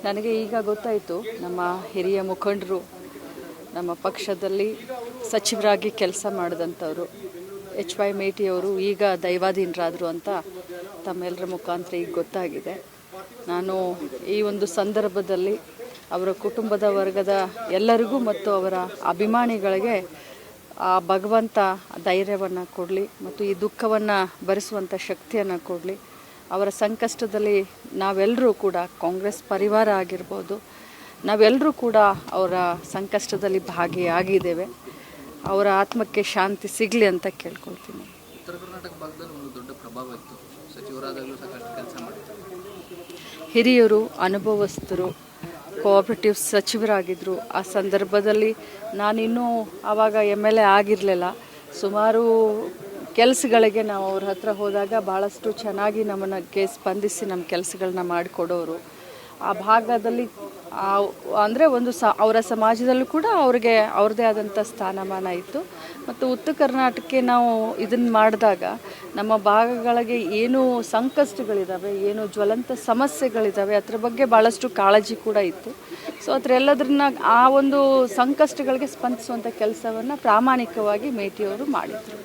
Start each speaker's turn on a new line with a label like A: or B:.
A: ನನಗೆ ಈಗ ಗೊತ್ತಾಯಿತು, ನಮ್ಮ ಹಿರಿಯ ಮುಖಂಡರು ನಮ್ಮ ಪಕ್ಷದಲ್ಲಿ ಸಚಿವರಾಗಿ ಕೆಲಸ ಮಾಡಿದಂಥವರು HY ಮೇಟಿಯವರು ಈಗ ದೈವಾಧೀನರಾದರು ಅಂತ ತಮ್ಮೆಲ್ಲರ ಮುಖಾಂತರ ಈಗ ಗೊತ್ತಾಗಿದೆ. ನಾನು ಈ ಒಂದು ಸಂದರ್ಭದಲ್ಲಿ ಅವರ ಕುಟುಂಬದ ವರ್ಗದ ಎಲ್ಲರಿಗೂ ಮತ್ತು ಅವರ ಅಭಿಮಾನಿಗಳಿಗೆ ಆ ಭಗವಂತ ಧೈರ್ಯವನ್ನು ಕೊಡಲಿ ಮತ್ತು ಈ ದುಃಖವನ್ನು ಭರಿಸುವಂಥ ಶಕ್ತಿಯನ್ನು ಕೊಡಲಿ. ಅವರ ಸಂಕಷ್ಟದಲ್ಲಿ ನಾವೆಲ್ಲರೂ ಕೂಡ, ಕಾಂಗ್ರೆಸ್ ಪರಿವಾರ ಆಗಿರ್ಬೋದು, ನಾವೆಲ್ಲರೂ ಕೂಡ ಅವರ ಸಂಕಷ್ಟದಲ್ಲಿ ಭಾಗಿಯಾಗಿದ್ದೇವೆ. ಅವರ ಆತ್ಮಕ್ಕೆ ಶಾಂತಿ ಸಿಗಲಿ ಅಂತ ಕೇಳ್ಕೊಳ್ತೀನಿ.
B: ಉತ್ತರ ಕರ್ನಾಟಕ ಭಾಗದಲ್ಲಿ ಒಂದು ದೊಡ್ಡ ಪ್ರಭಾವ ಇತ್ತು, ಸಚಿವರಾದಾಗಲೂ ಸಾಕಷ್ಟು ಕೆಲಸ ಮಾಡಿದ್ರು.
A: ಹಿರಿಯರು, ಅನುಭವಸ್ಥರು, ಕೋಆಪರೇಟಿವ್ ಸಚಿವರಾಗಿದ್ದರು. ಆ ಸಂದರ್ಭದಲ್ಲಿ ನಾನಿನ್ನೂ ಆವಾಗ MLA ಆಗಿರಲಿಲ್ಲ. ಸುಮಾರು ಕೆಲಸಗಳಿಗೆ ನಾವು ಅವ್ರ ಹತ್ರ ಹೋದಾಗ ಭಾಳಷ್ಟು ಚೆನ್ನಾಗಿ ನಮ್ಮನ್ನು ಸ್ಪಂದಿಸಿ ನಮ್ಮ ಕೆಲಸಗಳನ್ನ ಮಾಡಿಕೊಡೋರು. ಆ ಭಾಗದಲ್ಲಿ ಅಂದರೆ ಅವರ ಸಮಾಜದಲ್ಲೂ ಕೂಡ ಅವ್ರಿಗೆ ಅವ್ರದ್ದೇ ಆದಂಥ ಸ್ಥಾನಮಾನ ಇತ್ತು. ಮತ್ತು ಉತ್ತರ ಕರ್ನಾಟಕಕ್ಕೆ ನಾವು ಇದನ್ನು ಮಾಡಿದಾಗ ನಮ್ಮ ಭಾಗಗಳಿಗೆ ಏನು ಸಂಕಷ್ಟಗಳಿದ್ದಾವೆ, ಏನು ಜ್ವಲಂತ ಸಮಸ್ಯೆಗಳಿದ್ದಾವೆ, ಅದ್ರ ಬಗ್ಗೆ ಭಾಳಷ್ಟು ಕಾಳಜಿ ಕೂಡ ಇತ್ತು. ಸೊ ಅದರೆಲ್ಲದನ್ನ ಆ ಒಂದು ಸಂಕಷ್ಟಗಳಿಗೆ ಸ್ಪಂದಿಸುವಂಥ ಕೆಲಸವನ್ನು ಪ್ರಾಮಾಣಿಕವಾಗಿ ಮೇಟಿಯವರು ಮಾಡಿದರು.